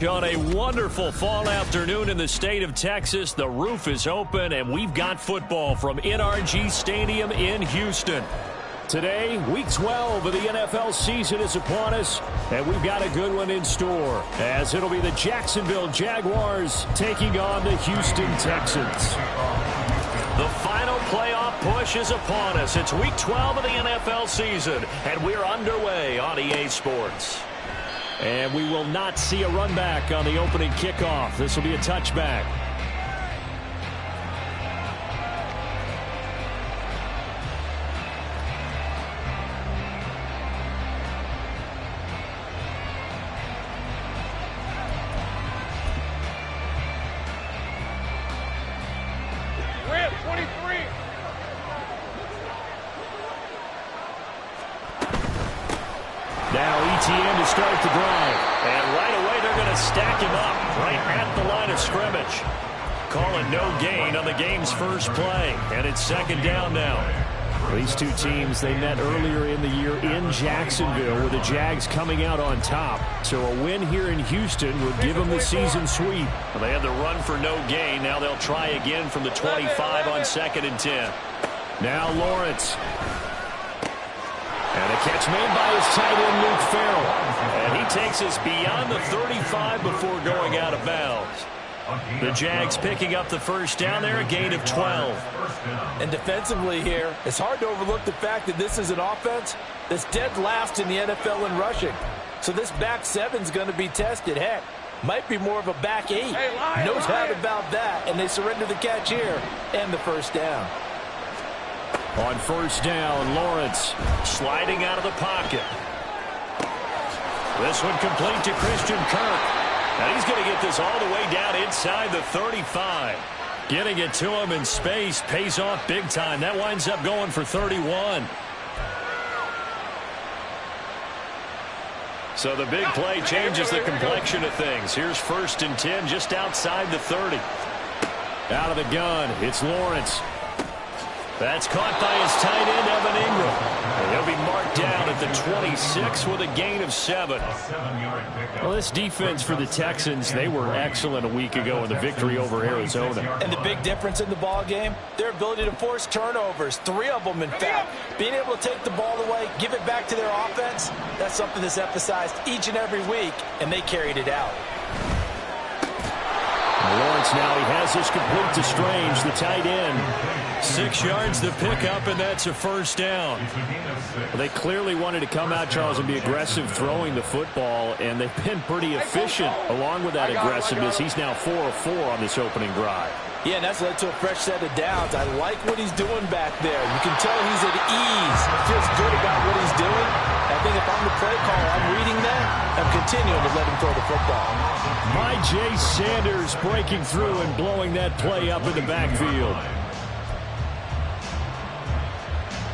On a wonderful fall afternoon in the state of Texas, the roof is open, and we've got football from NRG Stadium in Houston. Today, Week 12 of the NFL season is upon us, and we've got a good one in store, as it'll be the Jacksonville Jaguars taking on the Houston Texans. The final playoff push is upon us. It's Week 12 of the NFL season, and we're underway on EA Sports. And we will not see a run back on the opening kickoff. This will be a touchback. Rip, 23. Now ETN to start the drive. And right away they're going to stack him up right at the line of scrimmage. Calling no gain on the game's first play. And it's second down now. These two teams, they met earlier in the year in Jacksonville with the Jags coming out on top. So a win here in Houston would give them the season sweep. Well, they had the run for no gain. Now they'll try again from the 25 on 2nd and 10. Now Lawrence. And a catch made by his tight end, Luke Farrell. And he takes us beyond the 35 before going out of bounds. The Jags picking up the first down there, a gain of 12. And defensively here, it's hard to overlook the fact that this is an offense that's dead last in the NFL in rushing. So this back seven's going to be tested. Heck, might be more of a back eight. No doubt about that. And they surrender the catch here and the first down. On first down, Lawrence sliding out of the pocket. This one complete to Christian Kirk. And he's going to get this all the way down inside the 35. Getting it to him in space pays off big time. That winds up going for 31. So the big play changes the complexion of things. Here's 1st and 10 just outside the 30. Out of the gun, it's Lawrence. That's caught by his tight end, Evan Ingram. And he'll be marked down at the 26 with a gain of 7. Well, this defense for the Texans, they were excellent a week ago in the victory over Arizona. And the big difference in the ball game, their ability to force turnovers, 3 of them in fact. Being able to take the ball away, give it back to their offense, that's something that's emphasized each and every week, and they carried it out. Lawrence now, he has this complete to Strange, the tight end. 6 yards to pick up, and that's a 1st down. Well, they clearly wanted to come out, Charles, and be aggressive throwing the football, and they've been pretty efficient along with that aggressiveness. He's now 4 of 4 on this opening drive. Yeah, and that's led to a fresh set of downs. I like what he's doing back there. You can tell he's at ease. Feels good about what he's doing. I think if I'm the play caller, I'm reading that. I'm continuing to let him throw the football. My Jay Sanders breaking through and blowing that play up in the backfield.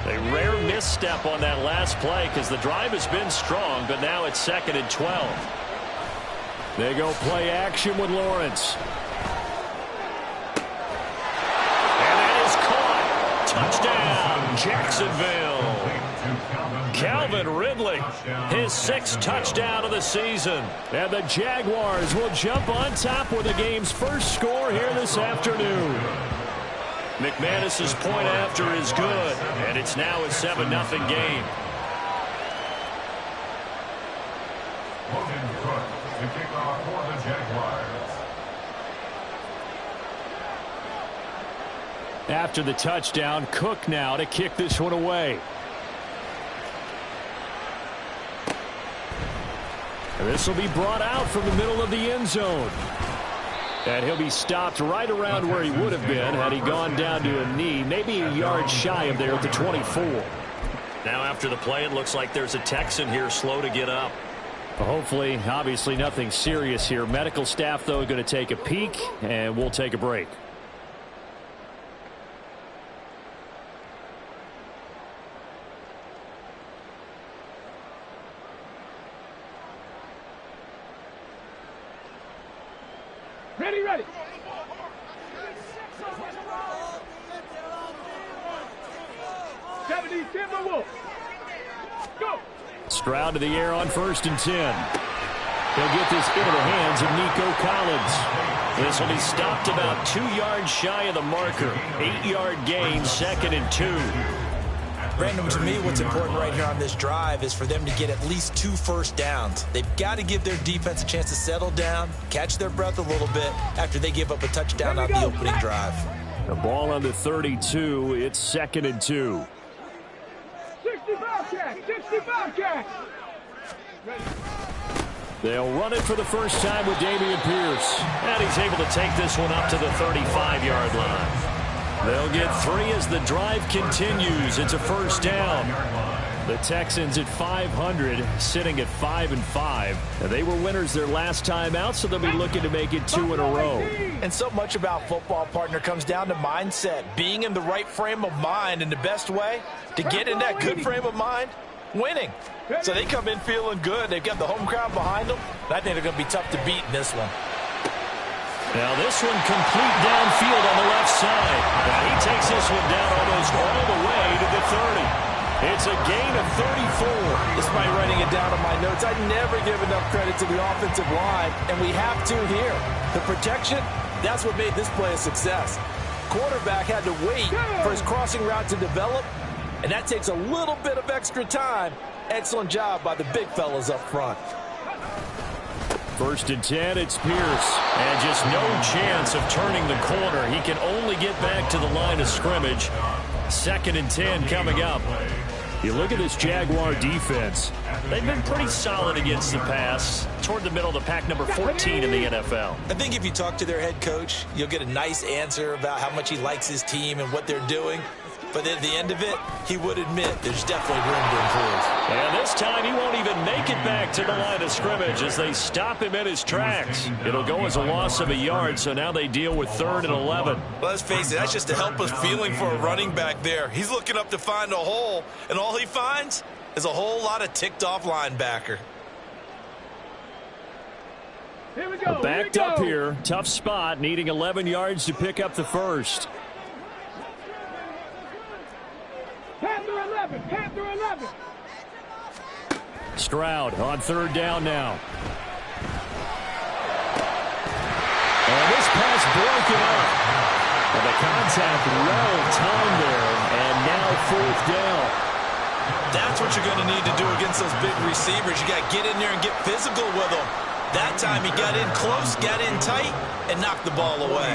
A rare misstep on that last play because the drive has been strong, but now it's 2nd and 12. They go play action with Lawrence. And that is caught. Touchdown, Jacksonville. Calvin Ridley, his 6th touchdown of the season. And the Jaguars will jump on top with the game's first score here this afternoon. McManus's point after is good, and it's now a 7-0 game. The kickoff for the Jaguars. After the touchdown, Cook now to kick this one away. And this will be brought out from the middle of the end zone. And he'll be stopped right around where he would have been had he gone down to a knee, maybe a yard shy of there at the 24. Now after the play, it looks like there's a Texan here slow to get up. Hopefully, obviously nothing serious here. Medical staff, though, going to take a peek, and we'll take a break. Ready. Go. Stroud to the air on 1st and 10. He'll get this into the hands of Nico Collins. This will be stopped about 2 yards shy of the marker. 8-yard gain, 2nd and 2. Brandon, to me, what's important right here on this drive is for them to get at least 2 first downs. They've got to give their defense a chance to settle down, catch their breath a little bit after they give up a touchdown on the opening drive. The ball on the 32. It's 2nd and 2. 65 catch. They'll run it for the first time with Dameon Pierce. And he's able to take this one up to the 35-yard line. They'll get 3 as the drive continues. It's a 1st down. The Texans at 500, sitting at 5-5. And they were winners their last time out, so they'll be looking to make it 2 in a row. And so much about football, partner, comes down to mindset. Being in the right frame of mind, and the best way to get in that good frame of mind, winning. So they come in feeling good. They've got the home crowd behind them. I think they're going to be tough to beat in this one. Now this one complete downfield on the left side. Now he takes this one down almost all the way to the 30. It's a gain of 34. Despite writing it down on my notes, I never give enough credit to the offensive line, and we have to here. The protection, that's what made this play a success. Quarterback had to wait for his crossing route to develop, and that takes a little bit of extra time. Excellent job by the big fellas up front. 1st and 10, it's Pierce. And just no chance of turning the corner. He can only get back to the line of scrimmage. 2nd and 10 coming up. You look at this Jaguar defense. They've been pretty solid against the pass. Toward the middle of the pack, number 14 in the NFL. I think if you talk to their head coach, you'll get a nice answer about how much he likes his team and what they're doing. But at the end of it, he would admit there's definitely room to improve. And this time he won't even make it back to the line of scrimmage as they stop him in his tracks. It'll go as a loss of a yard, so now they deal with 3rd and 11. Well, let's face it, that's just a helpless feeling for a running back there. He's looking up to find a hole, and all he finds is a whole lot of ticked-off linebacker. Here we go. Backed up here. Tough spot, needing 11 yards to pick up the first. Panther 11. Panther 11. Stroud on 3rd down now. And this pass broken up. And the contact well timed there. And now 4th down. That's what you're going to need to do against those big receivers. You got to get in there and get physical with them. That time he got in close, got in tight, and knocked the ball away.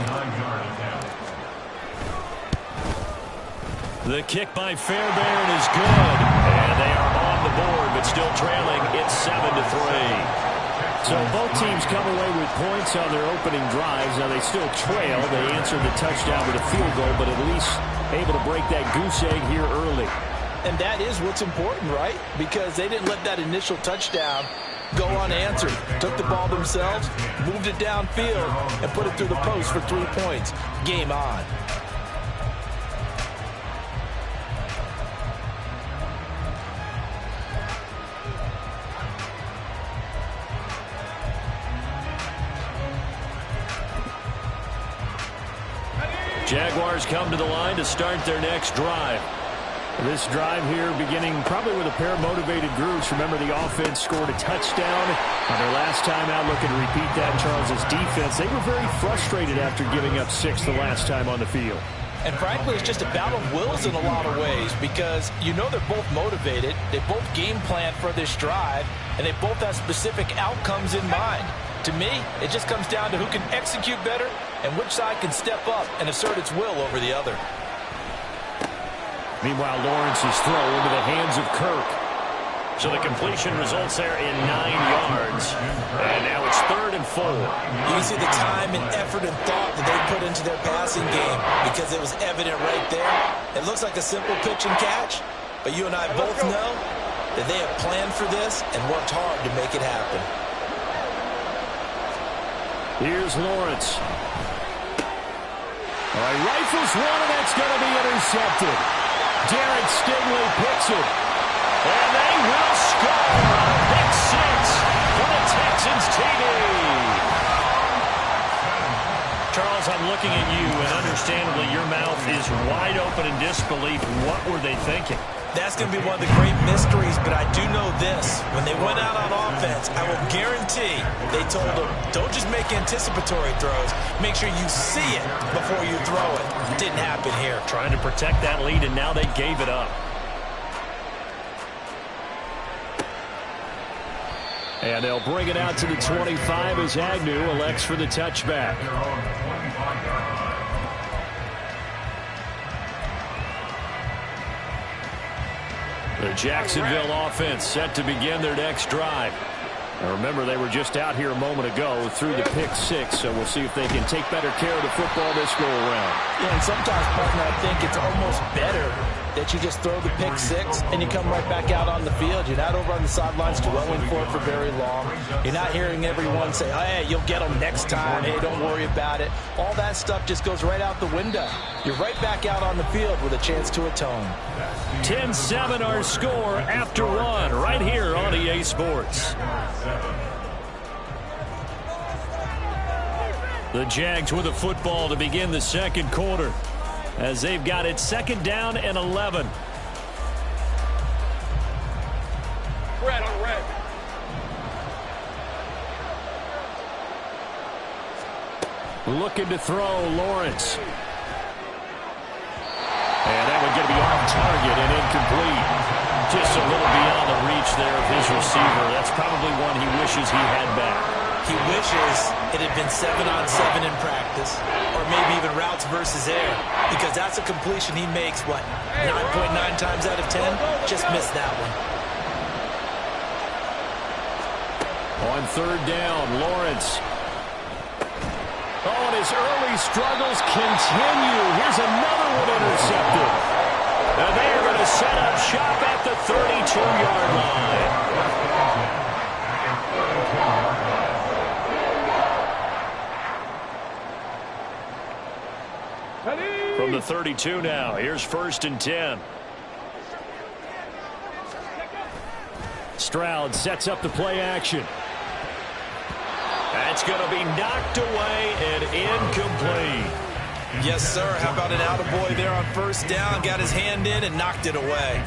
The kick by Fairbairn is good. And they are on the board, but still trailing. It's 7-3. So both teams come away with points on their opening drives. Now they still trail. They answered the touchdown with a field goal, but at least able to break that goose egg here early. And that is what's important, right? Because they didn't let that initial touchdown go unanswered. Took the ball themselves, moved it downfield, and put it through the post for 3 points. Game on. Jaguars come to the line to start their next drive. This drive here beginning probably with a pair of motivated groups. Remember, the offense scored a touchdown on their last time out. Looking to repeat that. Charles's defense, they were very frustrated after giving up 6 the last time on the field. And frankly, it's just a battle of wills in a lot of ways because you know they're both motivated. They both game plan for this drive, and they both have specific outcomes in mind. To me, it just comes down to who can execute better and which side can step up and assert its will over the other. Meanwhile, Lawrence's throw into the hands of Kirk. So the completion results there in 9 yards. And now it's 3rd and 4. You can see the time and effort and thought that they put into their passing game because it was evident right there. It looks like a simple pitch and catch, but you and I both know that they have planned for this and worked hard to make it happen. Here's Lawrence. All right, rifles one, and that's going to be intercepted. Derek Stingley picks it. And they will score. Pick 6 for the Texans TD. Charles, I'm looking at you, and understandably your mouth is wide open in disbelief. What were they thinking? That's going to be one of the great mysteries, but I do know this. When they went out on offense, I will guarantee they told them, don't just make anticipatory throws. Make sure you see it before you throw it. Didn't happen here. Trying to protect that lead, and now they gave it up. And they'll bring it out to the 25 as Agnew elects for the touchback. The Jacksonville offense set to begin their next drive. Now remember, they were just out here a moment ago through the pick 6, so we'll see if they can take better care of the football this go-around. Yeah, and sometimes, partner, I think it's almost better that you just throw the pick 6 and you come right back out on the field. You're not over on the sidelines dwelling for it for very long. You're not hearing everyone say, oh, hey, you'll get them next time. Hey, don't worry about it. All that stuff just goes right out the window. You're right back out on the field with a chance to atone. 10-7 our score after 1 right here on EA Sports. The Jags with a football to begin the second quarter as they've got it 2nd down and 11. Red on red. Looking to throw, Lawrence. And that one going to be off target and incomplete. Just a little beyond the reach there of his receiver. That's probably one he wishes he had back. He wishes it had been 7-on-7 in practice, or maybe even routes versus air, because that's a completion he makes, what, 9.9 times out of 10? Just missed that one. On 3rd down, Lawrence. Oh, and his early struggles continue. Here's another one intercepted. And they are going to set up shop at the 32-yard line. From the 32 now, here's 1st and 10. Stroud sets up the play action. That's going to be knocked away and incomplete. Yes, sir. How about an attaboy there on 1st down? Got his hand in and knocked it away.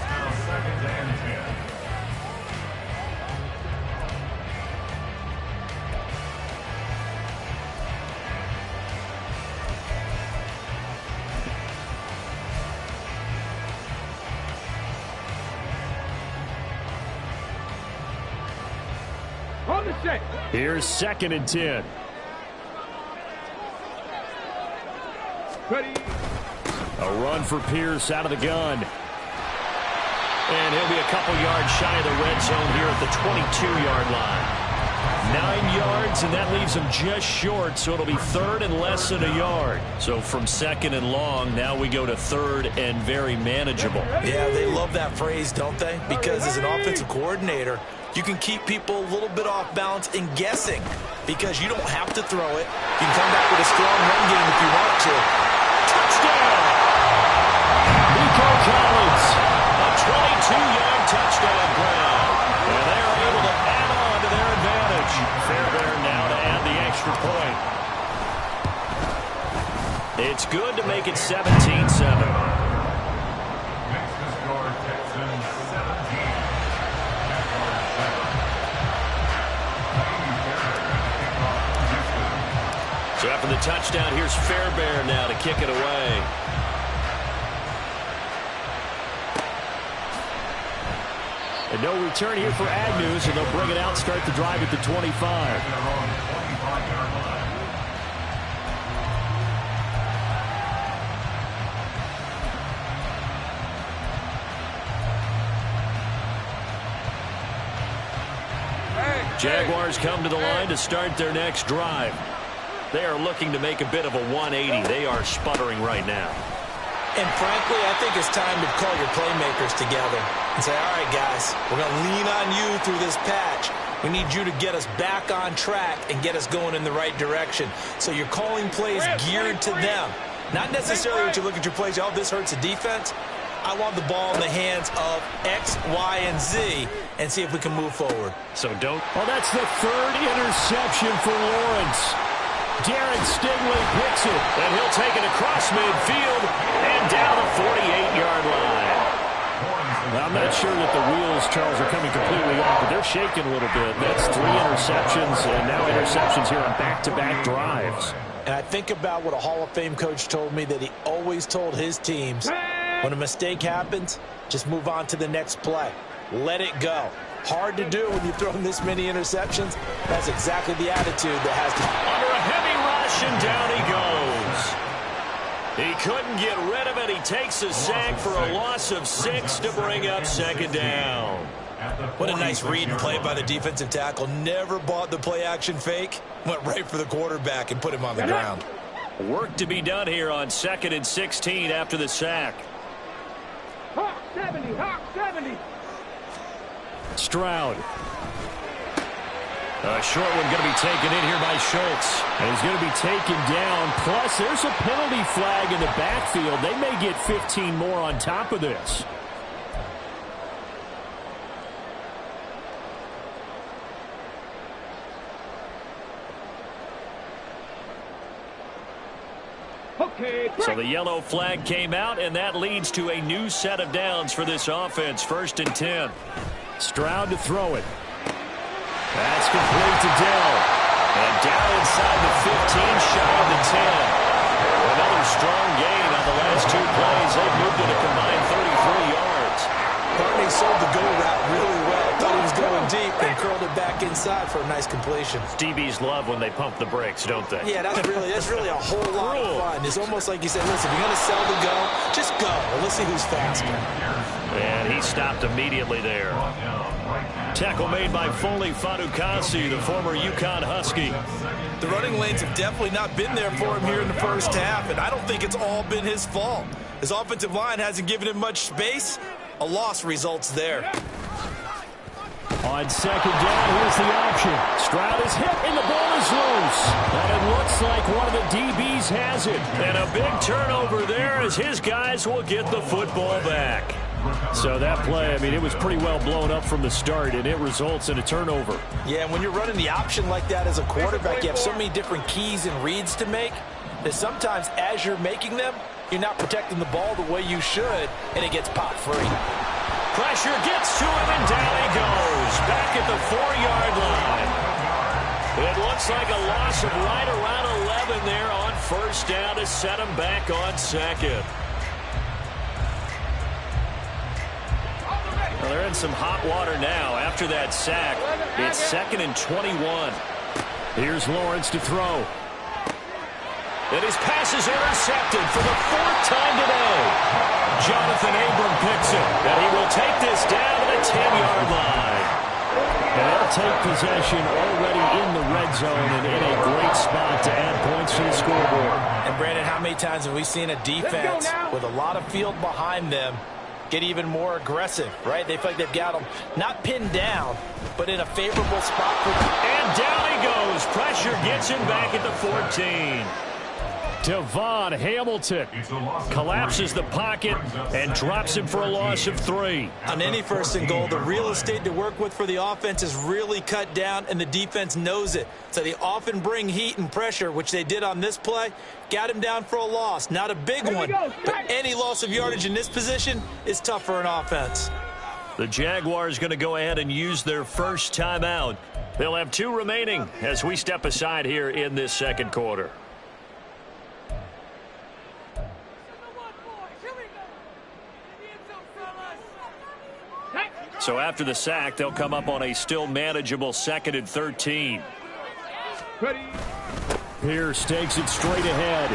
On the set. Here's 2nd and 10. Ready. A run for Pierce out of the gun. And he'll be a couple yards shy of the red zone here at the 22-yard line. 9 yards, and that leaves him just short, so it'll be 3rd and less than a yard. So from 2nd and long, now we go to 3rd and very manageable. Yeah, they love that phrase, don't they? Because as an offensive coordinator, you can keep people a little bit off balance and guessing because you don't have to throw it. You can come back with a strong run game if you want to. Touchdown! Nico Collins, a 22-yard touchdown grab. And they are able to add on to their advantage. Fairbairn now to add the extra point. It's good to make it 17-7. So after the touchdown, here's Fairbairn now to kick it away. And no return here for Agnew, so they'll bring it out, start the drive at the 25. Jaguars come to the line to start their next drive. They are looking to make a bit of a 180. They are sputtering right now. And frankly, I think it's time to call your playmakers together and say, all right, guys, we're going to lean on you through this patch. We need you to get us back on track and get us going in the right direction. So you're calling plays geared to them. Not necessarily what you look at your plays, oh, this hurts the defense. I want the ball in the hands of X, Y, and Z and see if we can move forward. So don't. Well, that's the 3rd interception for Lawrence. Darren Stingley picks it, and he'll take it across midfield and down the 48-yard line. Well, I'm not sure that the wheels, Charles, are coming completely off, but they're shaking a little bit. That's 3 interceptions, and now interceptions here on back-to-back drives. And I think about what a Hall of Fame coach told me that he always told his teams, when a mistake happens, just move on to the next play. Let it go. Hard to do when you've thrown this many interceptions. That's exactly the attitude that has to... Under a heavy rush, and down he goes. He couldn't get rid of it. He takes a sack for a loss of 6 to bring up 2nd down. What a nice read and play by the defensive tackle. Never bought the play-action fake. Went right for the quarterback and put him on the ground. Work to be done here on 2nd and 16 after the sack. Hawk 70, Hawk 70. Stroud. A short one going to be taken in here by Schultz. And he's going to be taken down. Plus, there's a penalty flag in the backfield. They may get 15 more on top of this. So the yellow flag came out, and that leads to a new set of downs for this offense. 1st and 10. Stroud to throw it. That's complete to Dell. And down inside the 15, shy of the 10. Another strong gain on the last 2 plays. They've moved it a combined 33 yards. Barney sold the go route really well. Thought he was going deep and curled it back inside for a nice completion. DBs love when they pump the brakes, don't they? Yeah, that's really a whole lot of fun. It's almost like you said, listen, if you're going to sell the go, just go. And let's see who's faster. And he stopped immediately there. Tackle made by Foley Fadukasi, the former UConn Husky. The running lanes have definitely not been there for him here in the first half, and I don't think it's all been his fault. His offensive line hasn't given him much space. A loss results there. On second down, here's the option. Stroud is hit, and the ball is loose. And it looks like one of the DBs has it. And a big turnover there as his guys will get the football back. So that play, I mean, it was pretty well blown up from the start, and it results in a turnover. Yeah, and when you're running the option like that as a quarterback, you have so many different keys and reads to make that sometimes as you're making them, you're not protecting the ball the way you should, and it gets popped free. Pressure gets to him, and down he goes. Back at the 4-yard line. It looks like a loss of right around 11 there on first down to set him back on second. Well, they're in some hot water now after that sack. It's 2nd and 21. Here's Lawrence to throw. And his pass is intercepted for the 4th time today. Jonathan Abram picks it, and he will take this down to the 10-yard line. And they'll take possession already in the red zone and in a great spot to add points to the scoreboard. And, Brandon, how many times have we seen a defense with a lot of field behind them get even more aggressive, right? They feel like they've got them not pinned down, but in a favorable spot for them. And down he goes. Pressure gets him back at the 14. Devon Hamilton collapses the pocket and drops him for a loss of 3. On any 1st and goal, the real estate to work with for the offense is really cut down, and the defense knows it. So they often bring heat and pressure, which they did on this play. Got him down for a loss. Not a big one, but any loss of yardage in this position is tough for an offense. The Jaguars going to go ahead and use their first timeout. They'll have 2 remaining as we step aside here in this second quarter. So after the sack, they'll come up on a still manageable 2nd and 13. Pierce takes it straight ahead.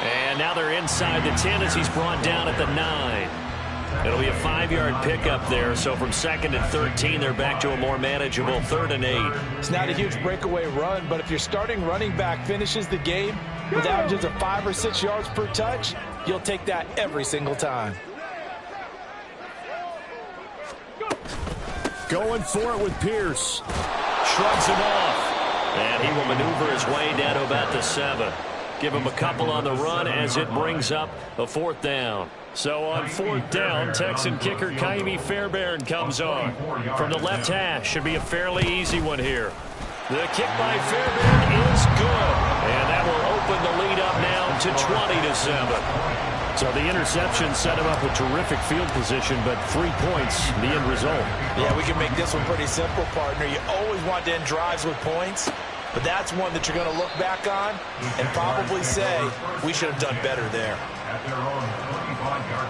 And now they're inside the 10 as he's brought down at the 9. It'll be a 5-yard pickup there. So from 2nd and 13, they're back to a more manageable 3rd and 8. It's not a huge breakaway run, but if your starting running back finishes the game with averages of 5 or 6 yards per touch, you'll take that every single time. Going for it with Pierce. Shrugs him off. And he will maneuver his way down to about the 7. Give him a couple on the run as it brings up a 4th down. So on 4th down, Texan kicker Kaimi Fairbairn comes on. From the left hash, should be a fairly easy one here. The kick by Fairbairn is good. And that will open the lead up now to 20-7. So the interception set him up a terrific field position, but 3 points, the end result. Yeah, we can make this one pretty simple, partner. You always want to end drives with points, but that's one that you're going to look back on and probably say, we should have done better there. At their own 25-yard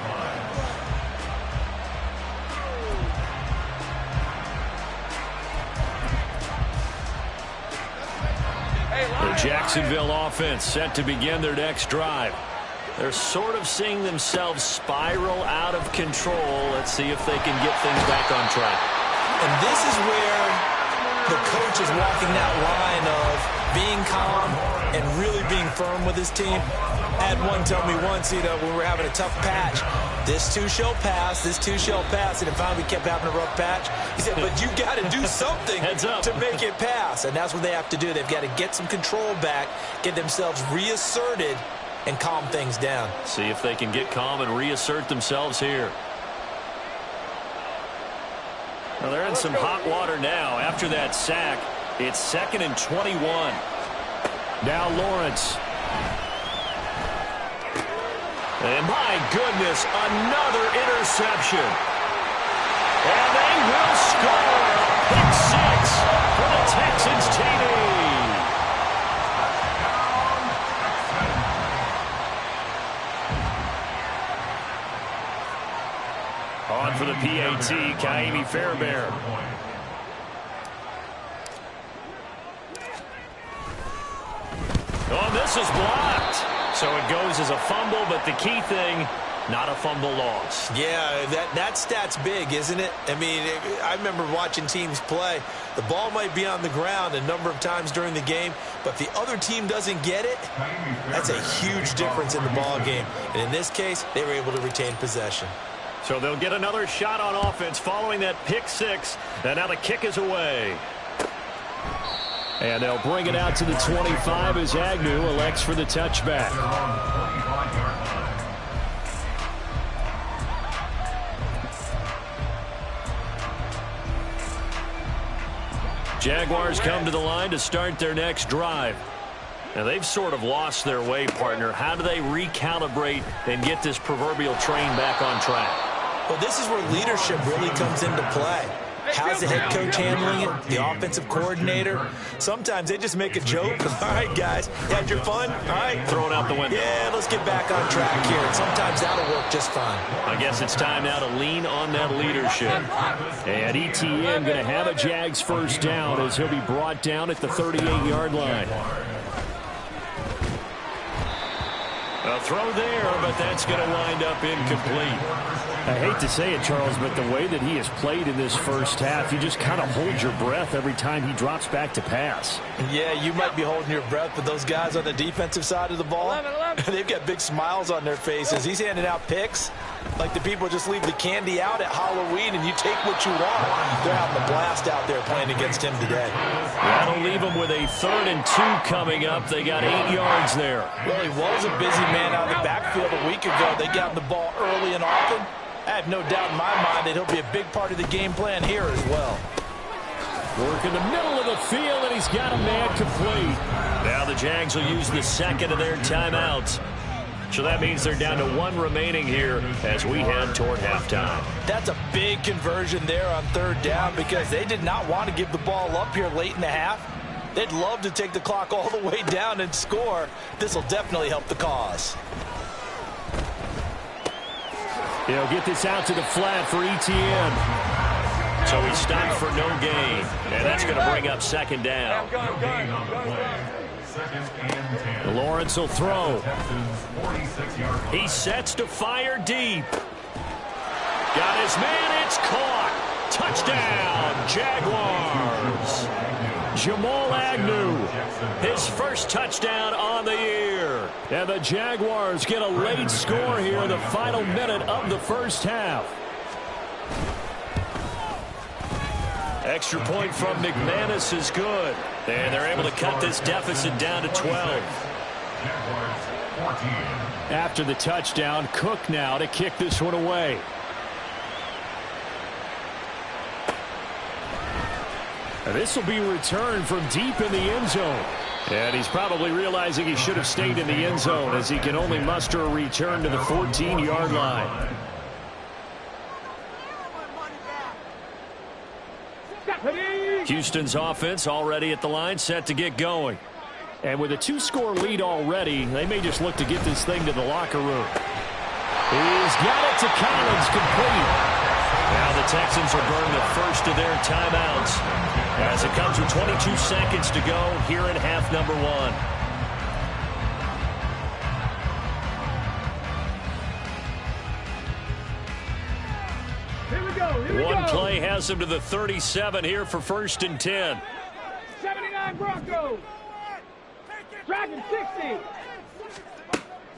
line. The Jacksonville offense set to begin their next drive. They're sort of seeing themselves spiral out of control. Let's see if they can get things back on track. And this is where the coach is walking that line of being calm and really being firm with his team. I had one tell me once, when we were having a tough patch, this too shall pass, this too shall pass, and finally we kept having a rough patch. He said, but you got to do something to make it pass, and that's what they have to do. They've got to get some control back, get themselves reasserted, and calm things down. See if they can get calm and reassert themselves here. Well, they're in some hot water now. After that sack, it's 2nd and 21. Now Lawrence. And my goodness, another interception. And they will score. Pick 6 for the Texans TD. On for the PAT, Kaimi Fairbairn. Oh, this is blocked. So it goes as a fumble, but the key thing, not a fumble loss. Yeah, that stat's big, isn't it? I mean, I remember watching teams play. The ball might be on the ground a number of times during the game, but if the other team doesn't get it, that's a huge difference in the ball game. And in this case, they were able to retain possession. So they'll get another shot on offense following that pick six. And now the kick is away. And they'll bring it out to the 25 as Agnew elects for the touchback. Jaguars come to the line to start their next drive. Now, they've sort of lost their way, partner. How do they recalibrate and get this proverbial train back on track? Well, this is where leadership really comes into play. How's the head coach handling it? The offensive coordinator? Sometimes they just make a joke. All right, guys, you had your fun? All right. Throw it out the window. Yeah, let's get back on track here. And sometimes that'll work just fine. I guess it's time now to lean on that leadership. And ETN going to have a Jags first down as he'll be brought down at the 38-yard line. A throw there, but that's going to wind up incomplete. I hate to say it, Charles, but the way that he has played in this first half, you just kind of hold your breath every time he drops back to pass. Yeah, you might be holding your breath, but those guys on the defensive side of the ball, they've got big smiles on their faces. He's handing out picks like the people just leave the candy out at Halloween and you take what you want. They're having a blast out there playing against him today. That'll leave him with a 3rd and 2 coming up. They got 8 yards there. Well, he was a busy man out of the backfield a week ago. They got him the ball early and often. I have no doubt in my mind that he'll be a big part of the game plan here as well. Work in the middle of the field, and he's got a man complete. Now the Jags will use the second of their timeouts. So that means they're down to 1 remaining here as we head toward halftime. That's a big conversion there on 3rd down because they did not want to give the ball up here late in the half. They'd love to take the clock all the way down and score. This will definitely help the cause. He'll get this out to the flat for ETN. So he stopped for no gain. And that's going to bring up 2nd down. Lawrence will throw. He sets to fire deep. Got his man. It's caught. Touchdown, Jaguars. Jamal Agnew, his first touchdown on the year. And the Jaguars get a late score here in the final minute of the first half. Extra point from McManus is good. And they're able to cut this deficit down to 12. After the touchdown, Cook now to kick this one away. This will be returned from deep in the end zone. And he's probably realizing he should have stayed in the end zone as he can only muster a return to the 14-yard line. Houston's offense already at the line, set to get going. And with a 2-score lead already, they may just look to get this thing to the locker room. He's got it to Collins, complete. Now the Texans will burn the first of their timeouts as it comes with 22 seconds to go here in half number 1. One play has him to the 37 here for 1st and 10. 79 Broncos. Dragon 60.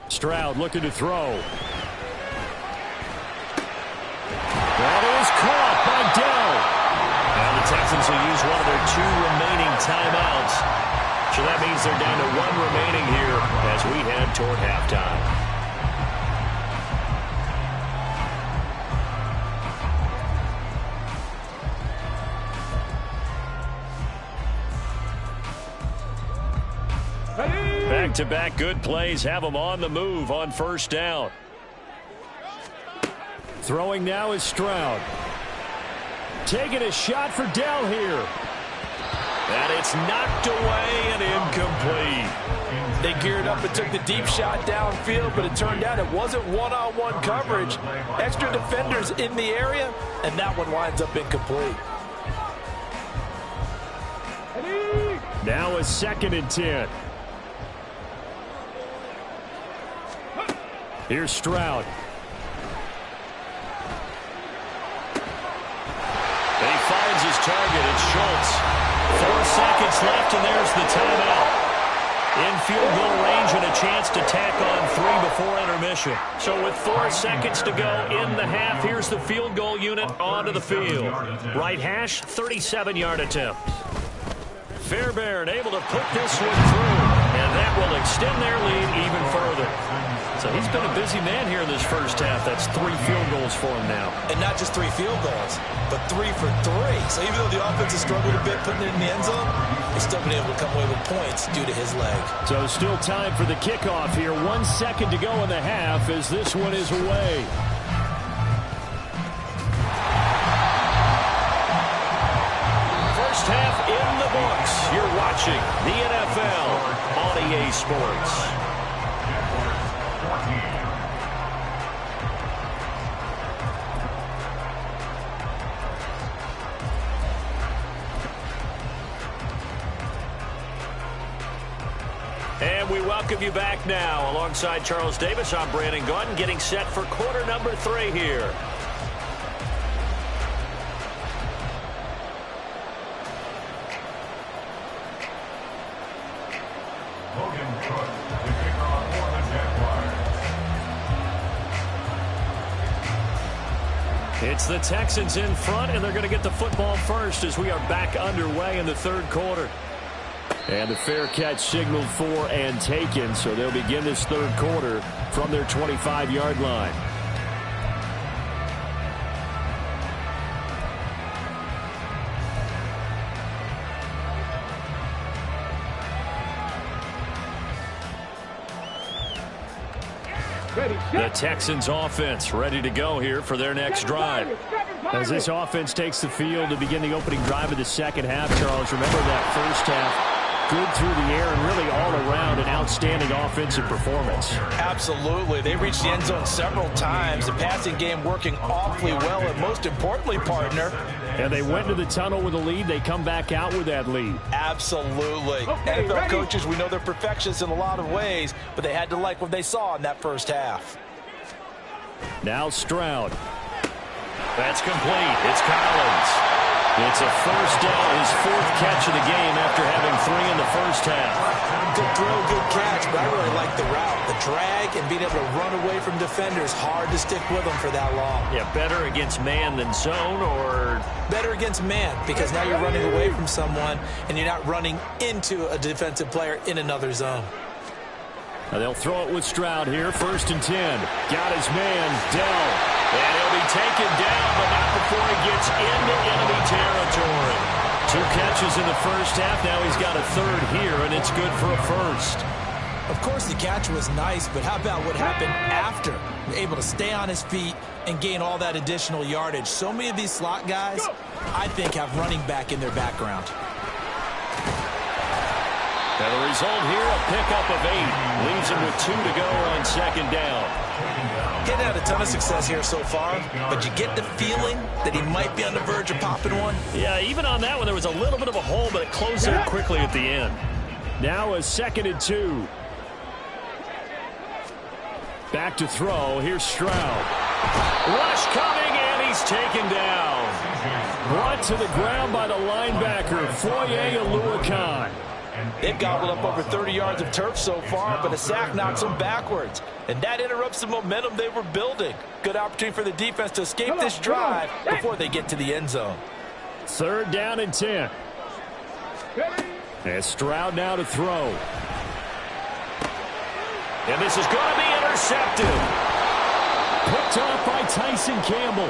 Stroud looking to throw. That is caught by Dell. Now the Texans will use one of their 2 remaining timeouts. So that means they're down to 1 remaining here as we head toward halftime. Back-to-back good plays have them on the move on 1st down. Throwing now is Stroud. Taking a shot for Dell here. And it's knocked away and incomplete. They geared up and took the deep shot downfield, but it turned out it wasn't one-on-one coverage. Extra defenders in the area, and that one winds up incomplete. Now a 2nd and 10. Here's Stroud. And he finds his target. It's Schultz. 4 seconds left, and there's the timeout. In field goal range and a chance to tack on 3 before intermission. So with 4 seconds to go in the half, here's the field goal unit onto the field. Right hash, 37-yard attempt. Fairbairn able to put this one through, and that will extend their lead even further. So he's been a busy man here in this first half. That's 3 field goals for him now. And not just 3 field goals, but 3 for 3. So even though the offense has struggled a bit putting it in the end zone, he's still been able to come away with points due to his leg. So still time for the kickoff here. 1 second to go in the half as this one is away. First half in the books. You're watching the NFL on EA Sports. And we welcome you back now. Alongside Charles Davis, I'm Brandon Gaudin, getting set for quarter number 3 here. It's the Texans in front, and they're going to get the football first as we are back underway in the third quarter. And the fair catch signaled for and taken, so they'll begin this third quarter from their 25-yard line. The Texans offense ready to go here for their next drive. As this offense takes the field to begin the opening drive of the second half, Charles, remember that first half, good through the air and really all around an outstanding offensive performance. Absolutely. They reached the end zone several times. The passing game working awfully well, and most importantly, partner. And they went to the tunnel with a lead. They come back out with that lead. Absolutely. Okay, NFL ready? coaches, we know they're perfectionists in a lot of ways, but they had to like what they saw in that first half. Now Stroud. That's complete. It's Collins. It's a first down, his 4th catch of the game after having 3 in the first half. Good throw, good catch, but I really like the route. The drag and being able to run away from defenders, hard to stick with them for that long. Yeah, better against man than zone, or? Better against man, because now you're running away from someone and you're not running into a defensive player in another zone. Now they'll throw it with Stroud here, 1st and 10. Got his man, Dell. And he'll be taken down, but not before he gets into enemy territory. 2 catches in the first half. Now he's got a 3rd here, and it's good for a 1st. Of course, the catch was nice, but how about what happened after? Able to stay on his feet and gain all that additional yardage. So many of these slot guys, I think, have running back in their background. And the result here, a pickup of 8. Leaves him with 2 to go on 2nd down. Getting had a ton of success here so far, but you get the feeling that he might be on the verge of popping one. Yeah, even on that one, there was a little bit of a hole, but it closed there quickly at the end. Now a 2nd and 2. Back to throw. Here's Stroud. Rush coming, and he's taken down. Brought to the ground by the linebacker, Foye Oluokun. They've gobbled up over 30 yards of turf so far, but a sack knocks them backwards. And that interrupts the momentum they were building. Good opportunity for the defense to escape this drive before they get to the end zone. 3rd down and 10. And Stroud now to throw. And this is going to be intercepted. Picked off by Tyson Campbell.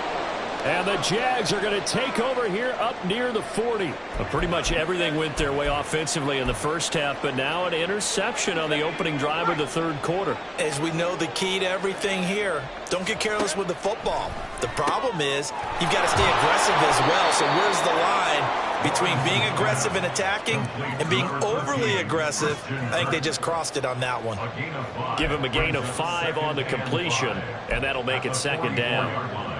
And the Jags are going to take over here up near the 40. Well, pretty much everything went their way offensively in the first half, but now an interception on the opening drive of the third quarter. As we know, the key to everything here, don't get careless with the football. The problem is you've got to stay aggressive as well. So where's the line between being aggressive and attacking and being overly aggressive? I think they just crossed it on that one. Give him a gain of 5 on the completion, and that'll make it 2nd down.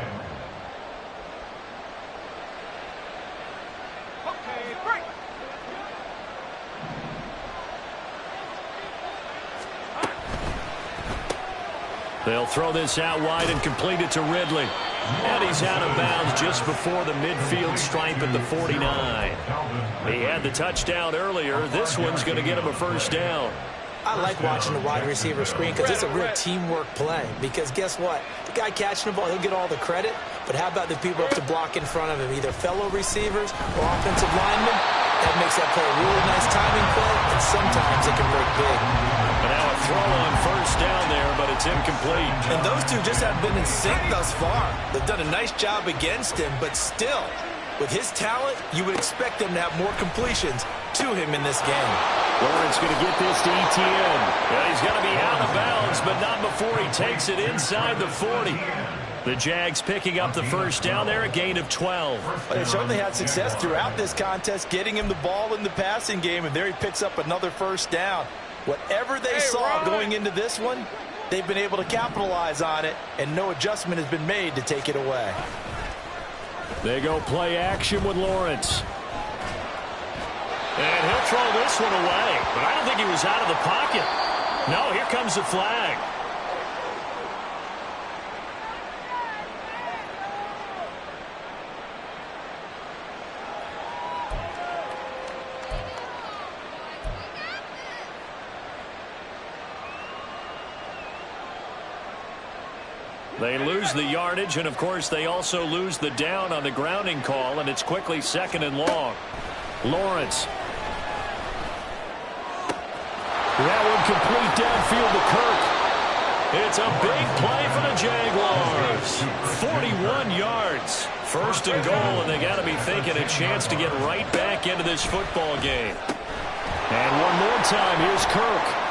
They'll throw this out wide and complete it to Ridley. And he's out of bounds just before the midfield stripe at the 49. He had the touchdown earlier. This one's going to get him a first down. I like watching the wide receiver screen because it's a real teamwork play. Because guess what? The guy catching the ball, he'll get all the credit. But how about the people up to block in front of him, either fellow receivers or offensive linemen? That makes that play a really nice timing play, and sometimes it can break big. And now a throw on first down there, but it's incomplete. And those two just haven't been in sync thus far. They've done a nice job against him, but still, with his talent, you would expect them to have more completions to him in this game. Lawrence going to get this to Etienne. Yeah, he's going to be out of bounds, but not before he takes it inside the 40. The Jags picking up the first down there, a gain of 12. They certainly had success throughout this contest, getting him the ball in the passing game, and there he picks up another first down. Whatever they saw going into this one, they've been able to capitalize on it, and no adjustment has been made to take it away. They go play action with Lawrence. And he'll throw this one away, but I don't think he was out of the pocket. No, here comes the flag. They lose the yardage, and of course they also lose the down on the grounding call, and it's quickly second and long. Lawrence. That one complete downfield to Kirk. It's a big play for the Jaguars. 41 yards. First and goal, and they got to be thinking a chance to get right back into this football game. And one more time, here's Kirk.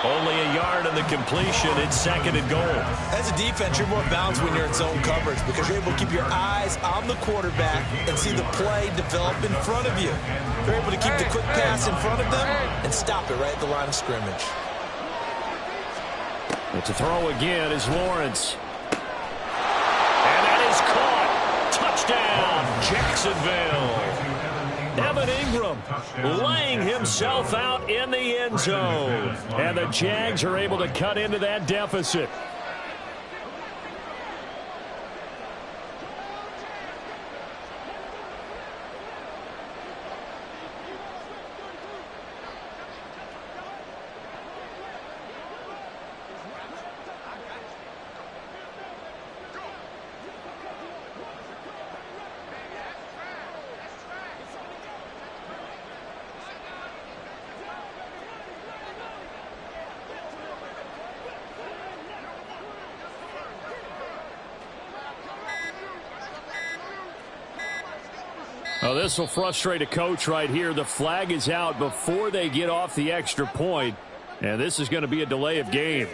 Only a yard on the completion. It's second and goal. As a defense, you're more balanced when you're in zone coverage because you're able to keep your eyes on the quarterback and see the play develop in front of you. You're able to keep the quick pass in front of them and stop it right at the line of scrimmage. And to throw again is Lawrence. And that is caught. Touchdown, Jacksonville. Evan Ingram laying himself out in the end zone. And the Jags are able to cut into that deficit. Oh, this will frustrate a coach right here. The flag is out before they get off the extra point, and this is going to be a delay of game.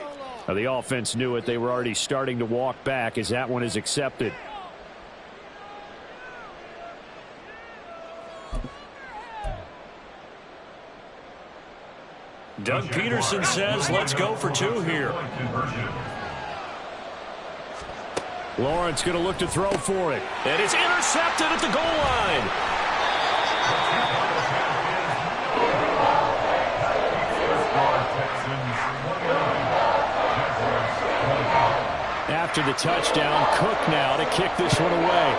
Now, the offense knew it. They were already starting to walk back as that one is accepted. Doug Peterson says, let's go for two here. Lawrence going to look to throw for it. And it's intercepted at the goal line. After the touchdown, Cook now to kick this one away.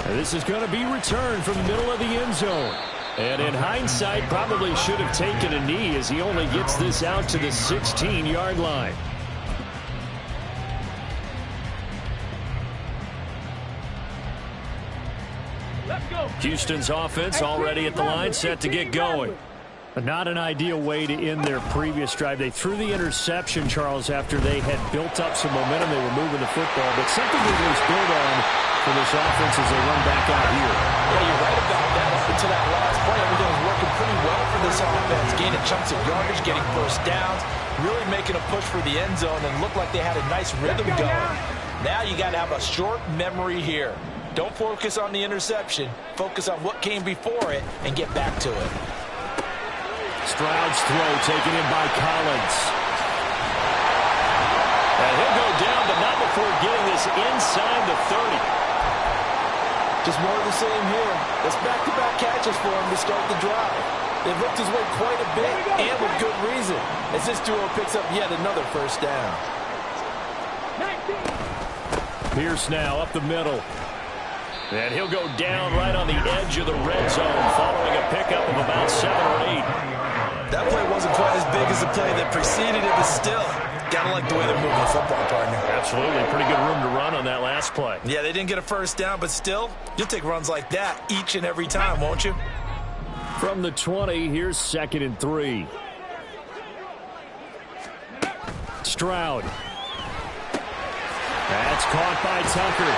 And this is going to be returned from the middle of the end zone. And in hindsight, probably should have taken a knee as he only gets this out to the 16-yard line. Houston's offense already at the line, set to get going. Not an ideal way to end their previous drive. They threw the interception, Charles, after they had built up some momentum. They were moving the football, but something that was built on for this offense as they run back out here. Yeah, you're right about that. Up until that last play, everything was working pretty well for this offense. Gaining chunks of yardage, getting first downs, really making a push for the end zone, and looked like they had a nice rhythm going. Now you got to have a short memory here. Don't focus on the interception. Focus on what came before it and get back to it. Stroud's throw taken in by Collins. And he'll go down, but not before getting this inside the 30. Just more of the same here. It's back-to-back catches for him to start the drive. They've looked his way quite a bit, and with good reason, as this duo picks up yet another first down. 19. Pierce now up the middle. And he'll go down right on the edge of the red zone following a pickup of about 7 or 8. That play wasn't quite as big as the play that preceded it, but still, gotta like the way they're moving the football, partner. Absolutely. Pretty good room to run on that last play. Yeah, they didn't get a first down, but still, you'll take runs like that each and every time, won't you? From the 20, here's 2nd and 3. Stroud. That's caught by Tucker.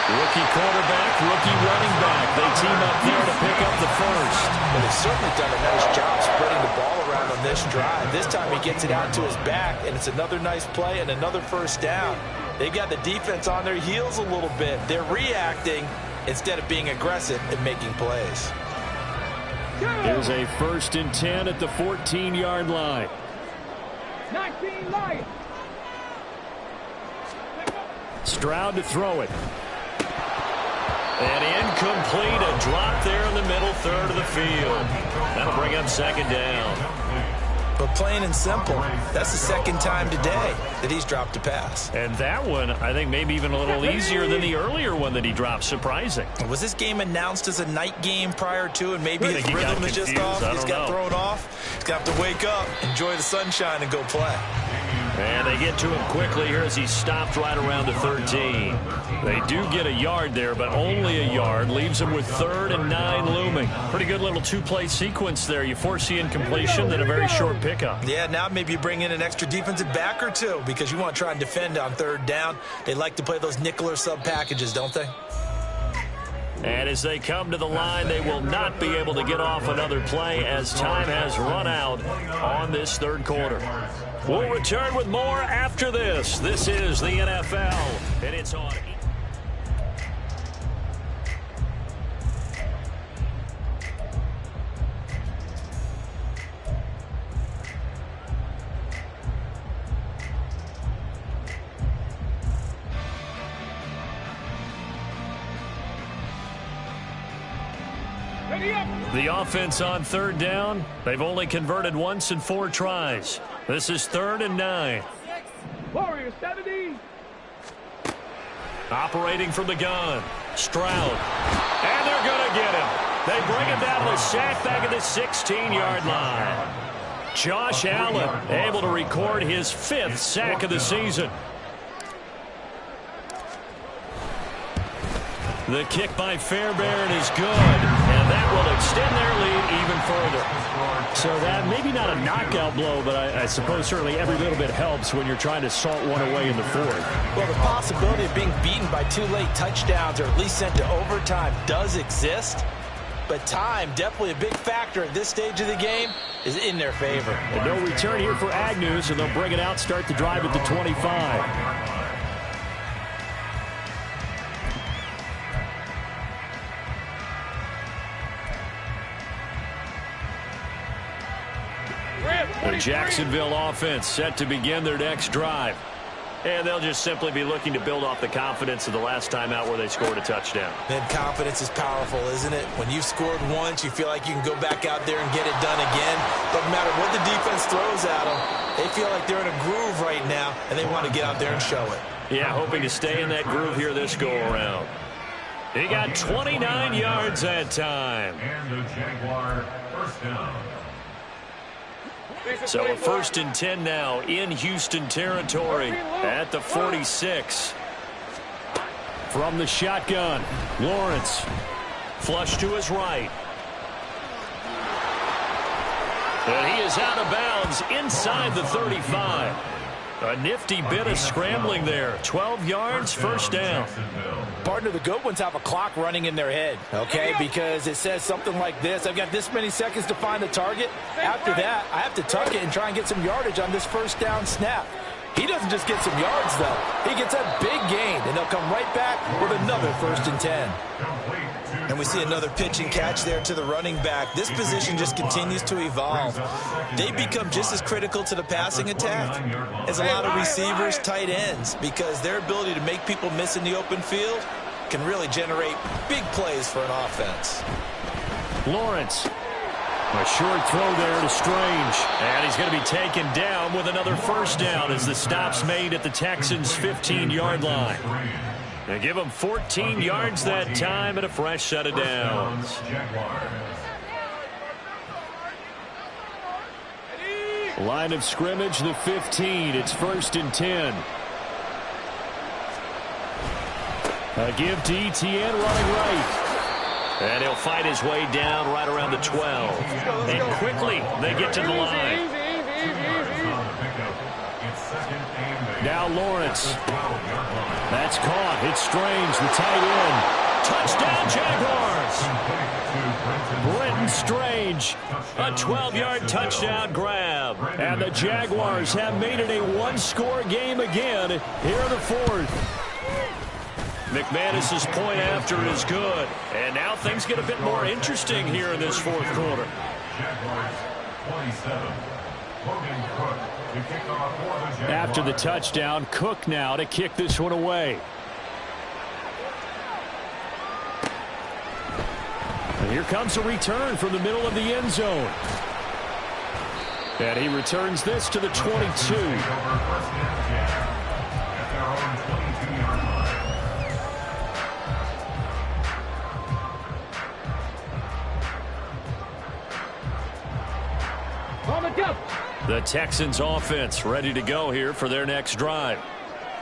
Rookie quarterback, rookie running back. They team up there to pick up the first. But they've certainly done a nice job spreading the ball around on this drive. This time he gets it out to his back, and it's another nice play and another first down. They've got the defense on their heels a little bit. They're reacting instead of being aggressive and making plays. Here's a 1st and 10 at the 14-yard line. 19 Lions. Stroud to throw it. And incomplete, a drop there in the middle third of the field. That'll bring up 2nd down. But plain and simple, that's the 2nd time today that he's dropped a pass. And that one, I think, maybe even a little easier than the earlier one that he dropped. Surprising. Was this game announced as a night game prior to, and maybe his he got rhythm is just confused. off? He's got thrown off. He's got to wake up, enjoy the sunshine, and go play. And they get to him quickly here as he stopped right around the 13. They do get a yard there, but only a yard. Leaves him with 3rd and 9 looming. Pretty good little 2-play sequence there. You force the incompletion, then a very short pickup. Yeah, now maybe you bring in an extra defensive back or two because you want to try and defend on 3rd down. They like to play those nickel or sub packages, don't they? And as they come to the line, they will not be able to get off another play as time has run out on this 3rd quarter. We'll return with more after this. This is the NFL, and it's on. The offense on 3rd down. They've only converted once in 4 tries. This is 3rd and 9. Warriors 70. Operating from the gun. Stroud. And they're going to get him. They bring him down to the sack back at the 16-yard line. Josh Allen able to record his 5th sack of the season. The kick by Fairbairn is good, and that will extend their lead even further. So that maybe not a knockout blow, but I suppose certainly every little bit helps when you're trying to salt one away in the 4th. Well, the possibility of being beaten by 2 late touchdowns or at least sent to overtime does exist, but time, definitely a big factor at this stage of the game, is in their favor. And no return here for Agnew, so they'll bring it out, start the drive at the 25. The Jacksonville offense set to begin their next drive. And they'll just simply be looking to build off the confidence of the last time out where they scored a touchdown. And confidence is powerful, isn't it? When you've scored once, you feel like you can go back out there and get it done again. Doesn't matter what the defense throws at them. They feel like they're in a groove right now, and they want to get out there and show it. Yeah, hoping to stay in that groove here this go-around. He got 29 yards that time. And the Jaguar first down. So a 1st and 10 now in Houston territory at the 46. From the shotgun, Lawrence. Flush to his right. And he is out of bounds inside the 35. A nifty bit of scrambling there. 12 yards, first down. Partner, the good ones have a clock running in their head, okay? Because it says something like this. I've got this many seconds to find the target. After that, I have to tuck it and try and get some yardage on this first down snap. He doesn't just get some yards, though. He gets a big gain, and they'll come right back with another 1st and 10. And we see another pitch and catch there to the running back. This position just continues to evolve. They become just as critical to the passing attack as a lot of receivers, tight ends, because their ability to make people miss in the open field can really generate big plays for an offense. Lawrence. A short throw there to Strange. And he's going to be taken down with another first down as the stop's made at the Texans' 15-yard line. They give him 14 yards that time and a fresh set of downs. Line of scrimmage, the 15. It's 1st and 10. A give to Etienne running right. And he'll fight his way down right around the 12. And quickly they get to the line. Now Lawrence. That's caught. It's Strange, the tight end. Touchdown, Jaguars. Brenton Strange. A 12-yard touchdown grab. And the Jaguars have made it a one-score game again here in the 4th. McManus's point after is good. And now things get a bit more interesting here in this 4th quarter. After the touchdown, Cook now to kick this one away. And here comes a return from the middle of the end zone. And he returns this to the 22. The Texans offense ready to go here for their next drive.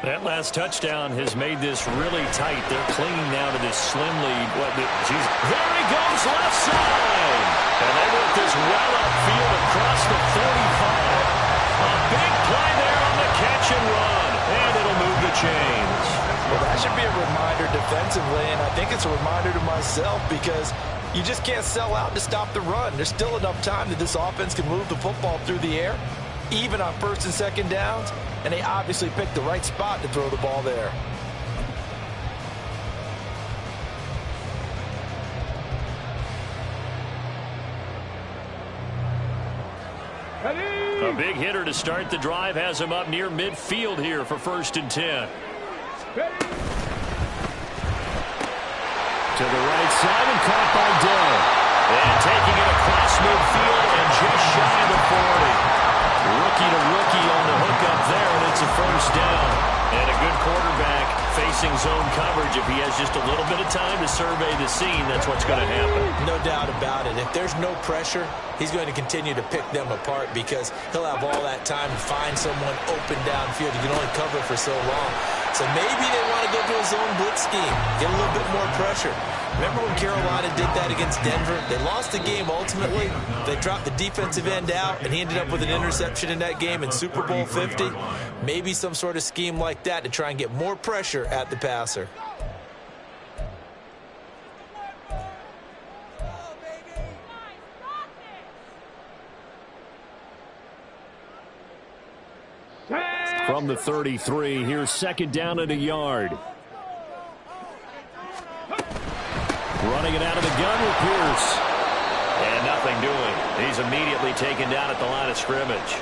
That last touchdown has made this really tight. They're clinging now to this slim lead. There he goes, left side. And they work this well upfield across the 35. A big play there on the catch and run. And it'll move the chains. Well, that should be a reminder defensively, and I think it's a reminder to myself because you just can't sell out to stop the run. There's still enough time that this offense can move the football through the air, even on 1st and 2nd downs, and they obviously picked the right spot to throw the ball there. A big hitter to start the drive has him up near midfield here for 1st and 10. To the right side and caught by Dell. And taking it across midfield and just shy of the 40. Rookie to rookie on the hook up there, and it's a first down. And a good quarterback facing zone coverage. If he has just a little bit of time to survey the scene, that's what's going to happen. No doubt about it. If there's no pressure, he's going to continue to pick them apart because he'll have all that time to find someone open downfield. He can only cover for so long. So maybe they want to go to a zone blitz scheme, get a little bit more pressure. Remember when Carolina did that against Denver? They lost the game ultimately. They dropped the defensive end out, and he ended up with an interception in that game in Super Bowl 50. Maybe some sort of scheme like that to try and get more pressure at the passer. From the 33, here's 2nd down and a yard. Running it out of the gun with Pierce. And nothing doing. He's immediately taken down at the line of scrimmage.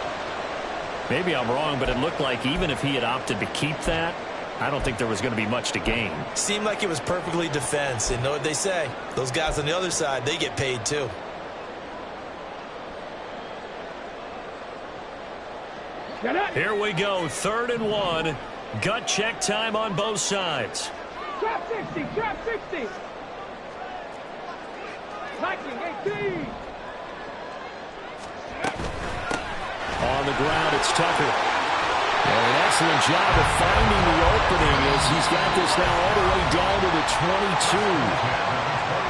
Maybe I'm wrong, but it looked like even if he had opted to keep that, I don't think there was going to be much to gain. Seemed like it was perfectly defense. And know what they say? Those guys on the other side, they get paid too. Here we go, 3rd and 1. Gut check time on both sides. Trap 60, trap 60. Lightning 18. On the ground, it's Tucker. And an excellent job of finding the opening as he's got this now all the way down to the 22.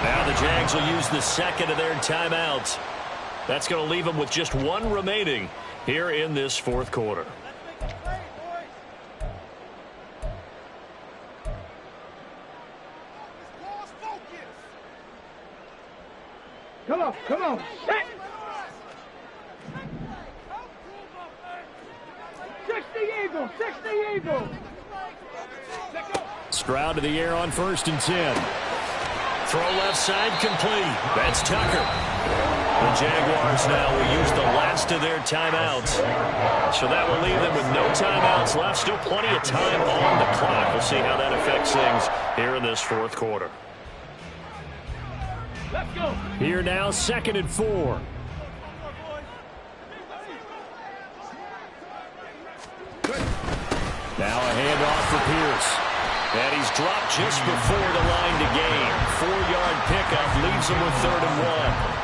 Now the Jags will use the 2nd of their timeouts. That's going to leave them with just 1 remaining here in this 4th quarter. Come on, set. 60 Eagles, 60 Eagles. Stroud to the air on 1st and 10. Throw left side complete. That's Tucker. The Jaguars now will use the last of their timeouts. So that will leave them with no timeouts left. Still plenty of time on the clock. We'll see how that affects things here in this 4th quarter. Let's go. Here now, 2nd and 4. Now a handoff for Pierce. And he's dropped just before the line to gain. 4-yard pickup leaves him with 3rd and 1.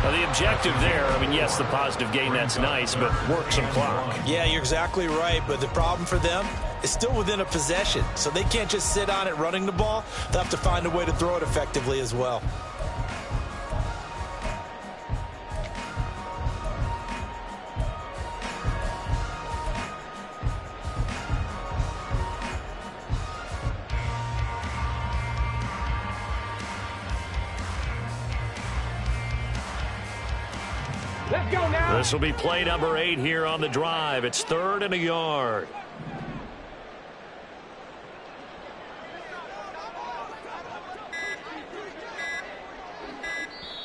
Now the objective there, I mean, yes, the positive gain, that's nice, but work some clock. Yeah, you're exactly right, but the problem for them is still within a possession, so they can't just sit on it running the ball. They'll have to find a way to throw it effectively as well. Let's go now. This will be play number 8 here on the drive. It's 3rd and a yard.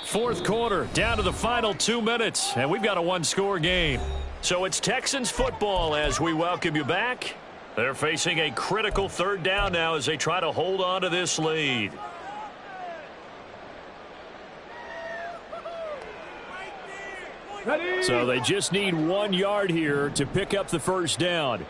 Fourth quarter, down to the final 2 minutes, and we've got a one-score game. So it's Texans football as we welcome you back. They're facing a critical 3rd down now as they try to hold on to this lead. Ready? So they just need 1 yard here to pick up the first down.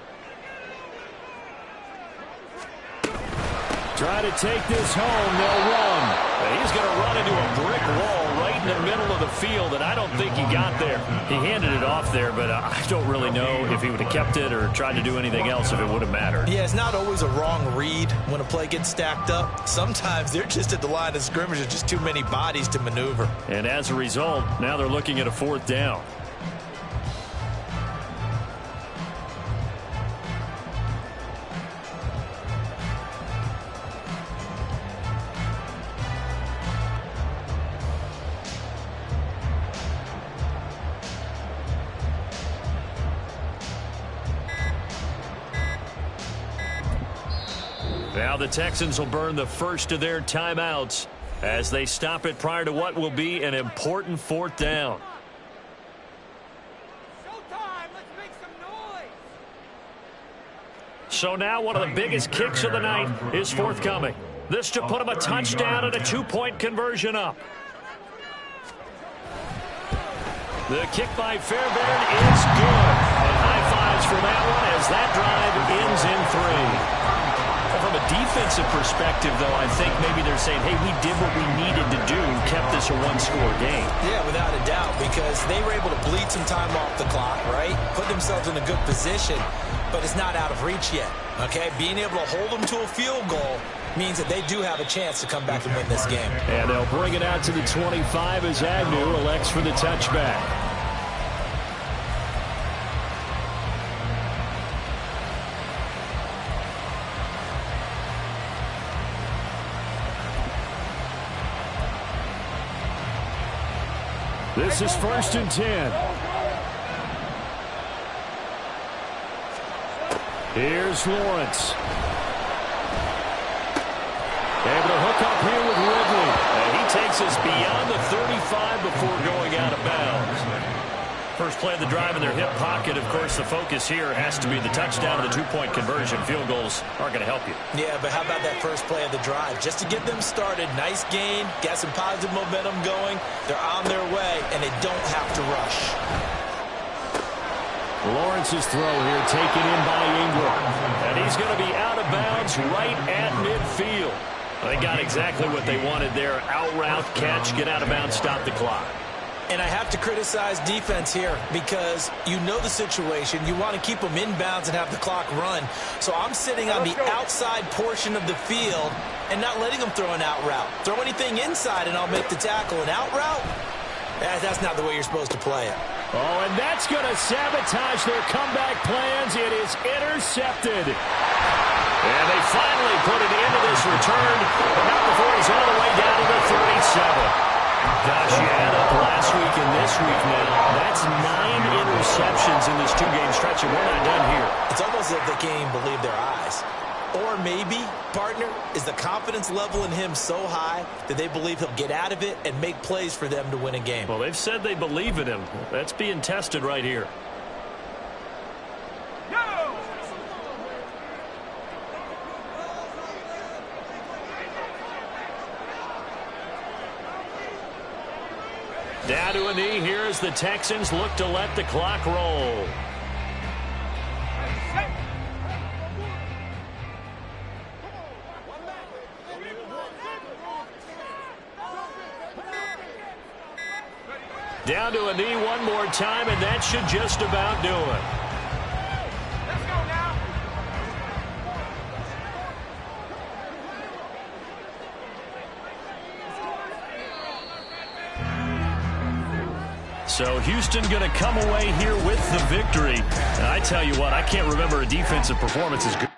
Try to take this home. They'll run. He's going to run into a brick wall right in the middle of the field, and I don't think he got there. He handed it off there, but I don't really know if he would have kept it or tried to do anything else if it would have mattered. Yeah, it's not always a wrong read when a play gets stacked up. Sometimes they're just at the line of scrimmage. There's just too many bodies to maneuver. And as a result, now they're looking at a 4th down. Now the Texans will burn the first of their timeouts as they stop it prior to what will be an important 4th down. Showtime. Let's make some noise. So now one of the biggest kicks of the night is forthcoming. This to put him a touchdown and a 2-point conversion up. The kick by Fairbairn is good. And high fives for that one as that drive ends in 3. From a defensive perspective, though, I think maybe they're saying, hey, we did what we needed to do, kept this a one-score game. Yeah, without a doubt, because they were able to bleed some time off the clock, right? Put themselves in a good position, but it's not out of reach yet, okay? Being able to hold them to a field goal means that they do have a chance to come back and win this game. And they'll bring it out to the 25 as Agnew elects for the touchback. This is 1st and 10. Here's Lawrence. Able to hook up here with Ridley. And he takes us beyond the 35 before going out of bounds. First play of the drive in their hip pocket. Of course, the focus here has to be the touchdown and the 2-point conversion. Field goals aren't going to help you. Yeah, but how about that first play of the drive? Just to get them started, nice gain, got some positive momentum going. They're on their way, and they don't have to rush. Lawrence's throw here taken in by Ingram. And he's going to be out of bounds right at midfield. They got exactly what they wanted there. Out route, catch, get out of bounds, stop the clock. And I have to criticize defense here because you know the situation. You want to keep them inbounds and have the clock run. So I'm sitting on the outside portion of the field and not letting them throw an out route. Throw anything inside and I'll make the tackle. An out route? That's not the way you're supposed to play it. Oh, and that's going to sabotage their comeback plans. It is intercepted. And they finally put it into this return, but not before he's all the way down to the 37. Gosh, you add up last week and this week now. That's 9 interceptions in this 2-game stretch, and we're not done here. It's almost as if they can't even believe their eyes. Or maybe, partner, is the confidence level in him so high that they believe he'll get out of it and make plays for them to win a game. Well, they've said they believe in him. That's being tested right here. Go! Down to a knee here as the Texans look to let the clock roll. Down to a knee one more time, and that should just about do it. Let's go now. So Houston going to come away here with the victory. And I tell you what, I can't remember a defensive performance as good.